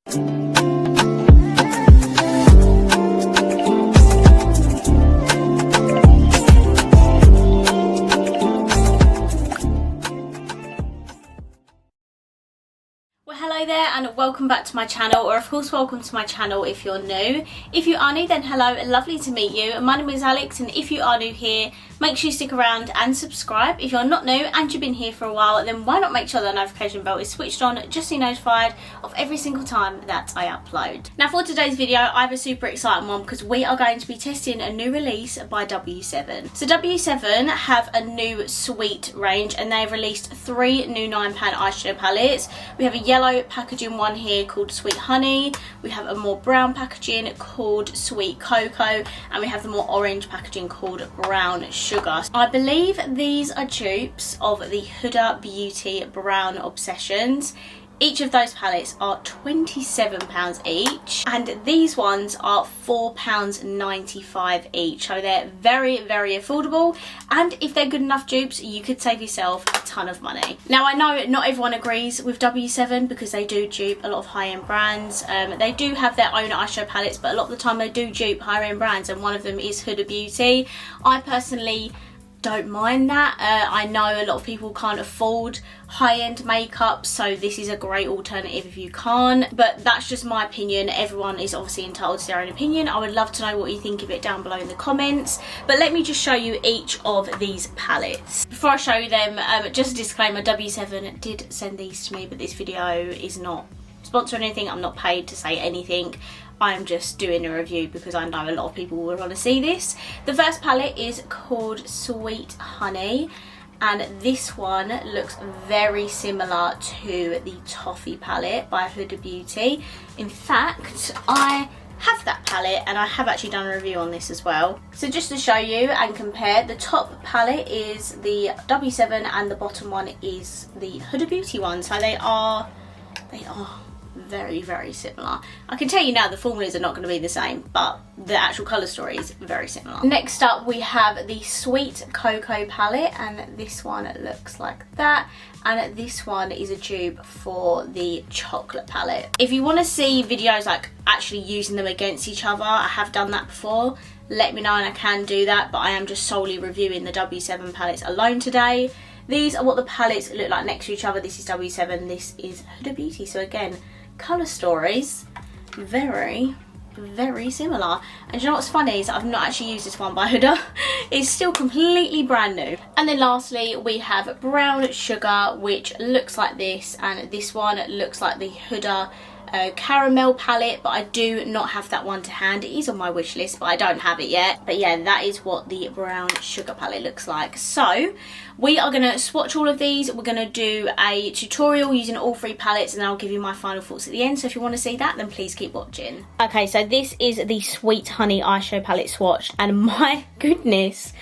Hello there and welcome back to my channel, or of course welcome to my channel if you're new. If you are new, then hello, lovely to meet you. My name is Alex, and if you are new here, make sure you stick around and subscribe. If you're not new and you've been here for a while, then why not make sure the notification bell is switched on just so you're notified of every single time that I upload. Now for today's video, I have a super exciting one because we are going to be testing a new release by W7. So W7 have a new sweet range and they've released 3 new £9 eyeshadow palettes. We have a yellow packaging one here called Sweet Honey, we have a more brown packaging called Sweet Cocoa, and we have the more orange packaging called Brown Sugar. I believe these are dupes of the Huda Beauty Brown Obsessions. Each of those palettes are £27 each, and these ones are £4.95 each, so they're very, very affordable, and if they're good enough dupes, you could save yourself a ton of money. Now I know not everyone agrees with W7 because they do dupe a lot of high-end brands. They do have their own eyeshadow palettes, but a lot of the time they do dupe higher-end brands, and one of them is Huda Beauty. I personally don't mind that. I know a lot of people can't afford high-end makeup, so this is a great alternative if you can't, but that's just my opinion. Everyone is obviously entitled to their own opinion. I would love to know what you think of it down below in the comments, but let me just show you each of these palettes. Before I show you them, just a disclaimer, W7 did send these to me, but this video is not sponsored or anything. I'm not paid to say anything. I'm just doing a review because I know a lot of people will want to see this. The first palette is called Sweet Honey, and this one looks very similar to the Toffee palette by Huda Beauty. In fact, I have that palette and I have actually done a review on this as well. So just to show you and compare, the top palette is the W7 and the bottom one is the Huda Beauty one. So they are very, very similar. I can tell you now the formulas are not going to be the same, but the actual colour story is very similar. Next up we have the Sweet Cocoa palette, and this one looks like that, and this one is a dupe for the chocolate palette. If you want to see videos like actually using them against each other, I have done that before, let me know and I can do that, but I am just solely reviewing the W7 palettes alone today. These are what the palettes look like next to each other. This is W7, this is Huda Beauty. So again, colour stories very, very similar. And you know what's funny is I've not actually used this one by Huda. It's still completely brand new. And then lastly we have Brown Sugar, which looks like this, and this one looks like the Huda caramel palette, but I do not have that one to hand. It is on my wish list, but I don't have it yet. But yeah, that is what the Brown Sugar palette looks like. So we are going to swatch all of these. We're going to do a tutorial using all 3 palettes, and then I'll give you my final thoughts at the end. So if you want to see that, then please keep watching. Okay, so this is the Sweet Honey eyeshadow palette swatch, and my goodness,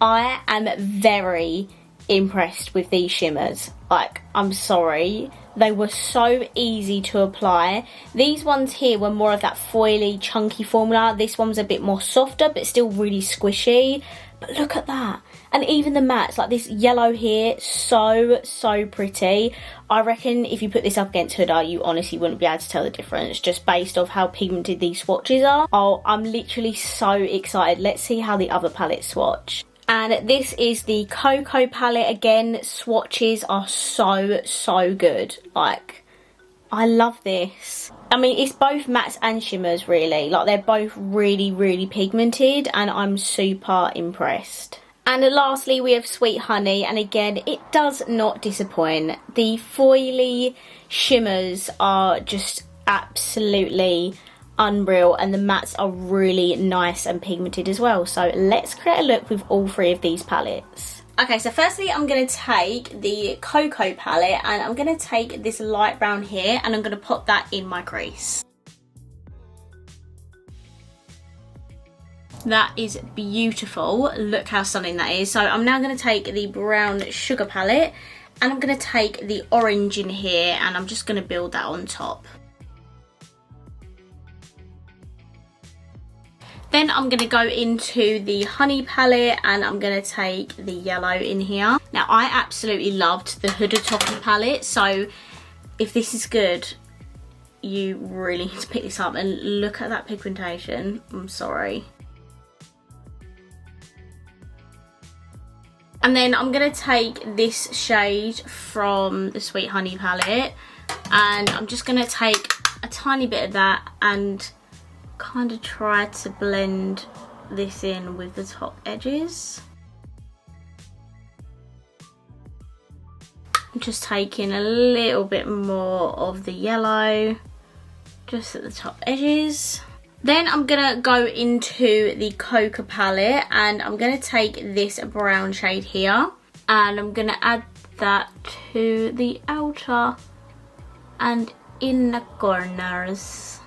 I am very impressed with these shimmers. Like, I'm sorry, they were so easy to apply. These ones here were more of that foily, chunky formula. This one's a bit more softer, but still really squishy. But look at that. And even the mattes, like this yellow here, so pretty. I reckon if you put this up against Huda, you honestly wouldn't be able to tell the difference just based off how pigmented these swatches are. Oh, I'm literally so excited. Let's see how the other palettes swatch. And this is the Cocoa palette. Again, swatches are so good. Like, I love this. I mean, it's both mattes and shimmers really. Like, they're both really pigmented, and I'm super impressed. And lastly we have Sweet Honey, and again it does not disappoint. The foily shimmers are just absolutely unreal, and the mattes are really nice and pigmented as well. So let's create a look with all 3 of these palettes. Okay, so firstly I'm going to take the Cocoa palette, and I'm going to take this light brown here, and I'm going to pop that in my crease. That is beautiful. Look how stunning that is. So I'm now going to take the Brown Sugar palette, and I'm going to take the orange in here, and I'm just going to build that on top. Then I'm going to go into the Honey palette, and I'm going to take the yellow in here. Now I absolutely loved the Huda Toffee palette, so if this is good, you really need to pick this up, and look at that pigmentation. I'm sorry. And then I'm going to take this shade from the Sweet Honey palette, and I'm just going to take a tiny bit of that and kind of try to blend this in with the top edges. I'm just taking a little bit more of the yellow just at the top edges. Then I'm gonna go into the COCO palette, and I'm gonna take this brown shade here, and I'm gonna add that to the outer and inner corners.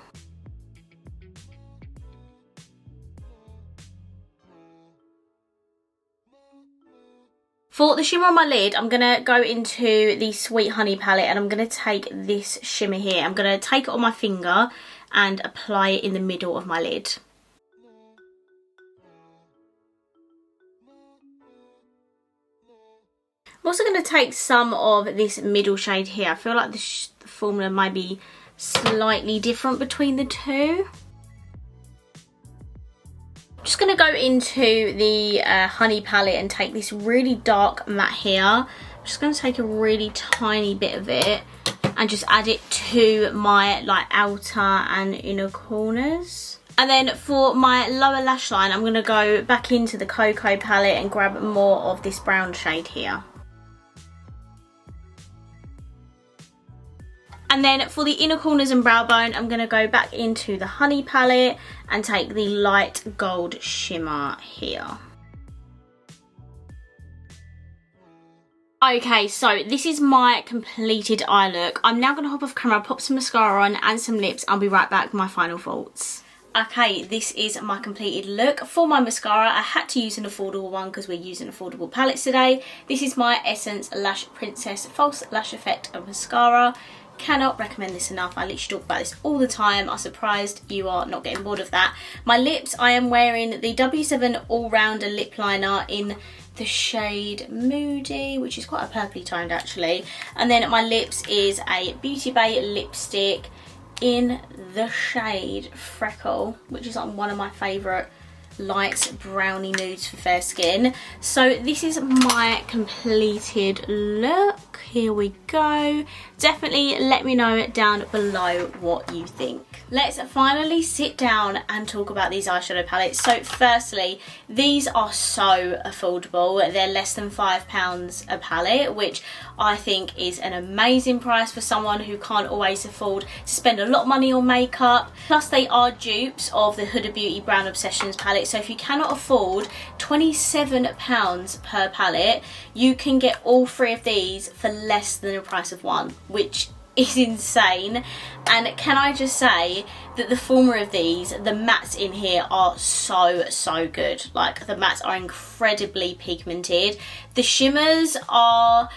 For the shimmer on my lid, I'm going to go into the Sweet Honey palette, and I'm going to take this shimmer here. I'm going to take it on my finger and apply it in the middle of my lid. I'm also going to take some of this middle shade here. I feel like the formula might be slightly different between the two. I'm just going to go into the Honey palette and take this really dark matte here. I'm just going to take a really tiny bit of it and just add it to my outer and inner corners. And then for my lower lash line, I'm going to go back into the COCO palette and grab more of this brown shade here. And then for the inner corners and brow bone, I'm going to go back into the Honey palette and take the light gold shimmer here. Okay, so this is my completed eye look. I'm now going to hop off camera, pop some mascara on and some lips. I'll be right back with my final thoughts. Okay, this is my completed look. For my mascara, I had to use an affordable one because we're using affordable palettes today. This is my Essence Lash Princess False Lash Effect Mascara. Cannot recommend this enough. I literally talk about this all the time. I'm surprised you are not getting bored of that. My lips, I am wearing the W7 All-Rounder Lip Liner in the shade Moody, which is quite a purpley toned actually. And then my lips is a Beauty Bay lipstick in the shade Freckle, which is one of my favourite light brownie nudes for fair skin. So this is my completed look. Here we go. Definitely let me know down below what you think. Let's finally sit down and talk about these eyeshadow palettes. So firstly, these are so affordable. They're less than £5 a palette, which I think is an amazing price for someone who can't always afford to spend a lot of money on makeup. Plus they are dupes of the Huda Beauty Brown Obsessions palette. So if you cannot afford £27 per palette, you can get all three of these for less than the price of one, which is insane. And can I just say that the formula of these, the mattes in here are so good. Like, the mattes are incredibly pigmented. The shimmers are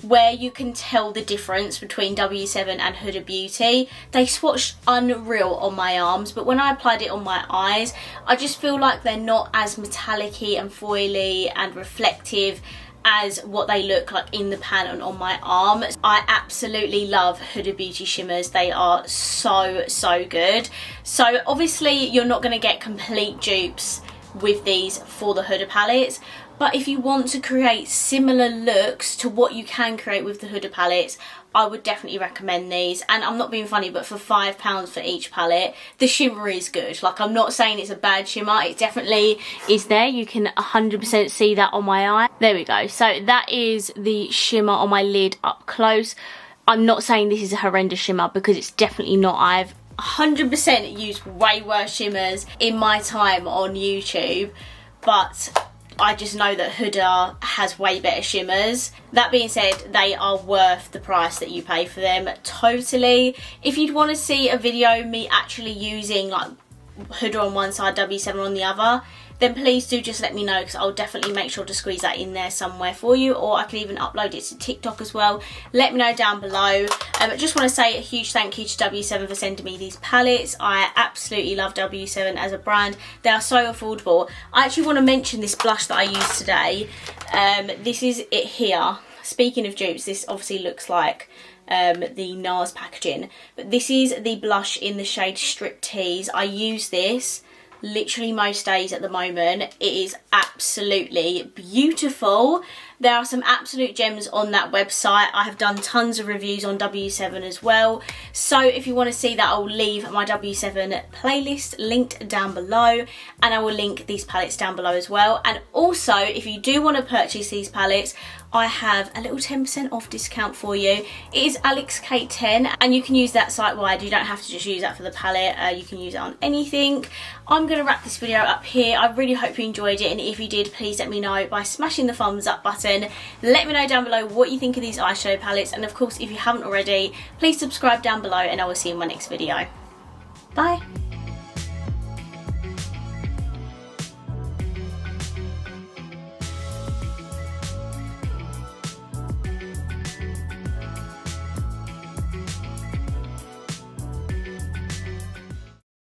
where you can tell the difference between W7 and Huda Beauty. They swatched unreal on my arms, but when I applied it on my eyes, I just feel like they're not as metallic-y and foily and reflective as what they look like in the pan and on my arm. I absolutely love Huda Beauty shimmers. They are so good. So obviously you're not going to get complete dupes with these for the Huda palettes, but if you want to create similar looks to what you can create with the Huda palettes, I would definitely recommend these. And I'm not being funny, but for £5 for each palette, the shimmer is good. Like, I'm not saying it's a bad shimmer, it definitely is there. You can 100% see that on my eye. There we go. So that is the shimmer on my lid up close. I'm not saying this is a horrendous shimmer, because it's definitely not. I've 100% used way worse shimmers in my time on YouTube, but I just know that Huda has way better shimmers. That being said, they are worth the price that you pay for them, totally. If you'd want to see a video of me actually using like Huda on one side, W7 on the other, then please do just let me know, because I'll definitely make sure to squeeze that in there somewhere for you, or I can even upload it to TikTok as well. Let me know down below. I just want to say a huge thank you to W7 for sending me these palettes. I absolutely love W7 as a brand. They are so affordable. I actually want to mention this blush that I used today. This is it here. Speaking of dupes, this obviously looks like the NARS packaging. But this is the blush in the shade Striptease. I use this literally most days at the moment. It is absolutely beautiful. There are some absolute gems on that website. I have done tons of reviews on W7 as well. So if you want to see that, I'll leave my W7 playlist linked down below, and I will link these palettes down below as well. And also, if you do want to purchase these palettes, I have a little 10% off discount for you. It is EYESHADOW 10, and you can use that site-wide. You don't have to just use that for the palette. You can use it on anything. I'm going to wrap this video up here. I really hope you enjoyed it, and if you did, please let me know by smashing the thumbs up button. Let me know down below what you think of these eyeshadow palettes, and of course, if you haven't already, please subscribe down below, and I will see you in my next video. Bye!